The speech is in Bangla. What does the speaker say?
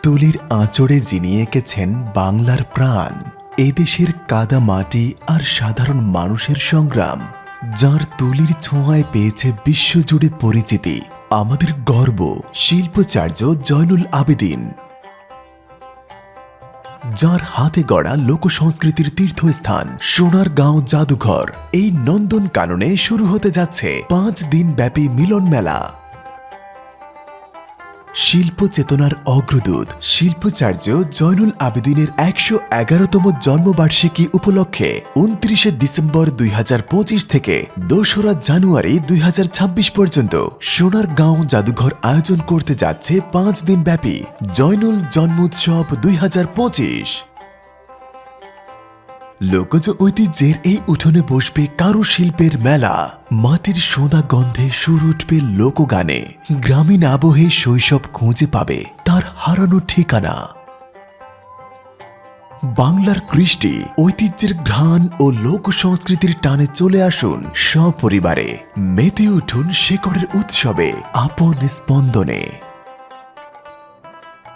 তুলির আঁচড়ে যিনি এঁকেছেন বাংলার প্রাণ, এদেশের কাদা মাটি আর সাধারণ মানুষের সংগ্রাম, যার তুলির ছোঁয়ায় পেয়েছে বিশ্বজুড়ে পরিচিতি, আমাদের গর্ব শিল্পাচার্য জয়নুল আবেদিন, যার হাতে গড়া লোকসংস্কৃতির তীর্থস্থান সোনারগাঁও জাদুঘর। এই নন্দন কাননে শুরু হতে যাচ্ছে 5 দিন ব্যাপী মিলন মেলা। শিল্প চেতনার অগ্রদূত শিল্পাচার্য জয়নুল আবেদিনের 111তম জন্মবার্ষিকী উপলক্ষে 29 ডিসেম্বর 2025 থেকে 2রা জানুয়ারি 2026 পর্যন্ত সোনারগাঁও জাদুঘর আয়োজন করতে যাচ্ছে 5 দিন ব্যাপী জয়নুল জন্মোৎসব 2025। লোকজ ঐতিহ্যের এই উঠোনে বসবে কারুশিল্পের মেলা। মাটির সোঁদা গন্ধে সুর উঠবে লোকগানে, গ্রামীণ আবহে শৈশব খুঁজে পাবে তার হারানো ঠিকানা। বাংলার কৃষ্টি, ঐতিহ্যের ঘ্রাণ ও লোক সংস্কৃতির টানে চলে আসুন সপরিবারে। মেতে উঠুন শেকড়ের উৎসবে, আপন স্পন্দনে।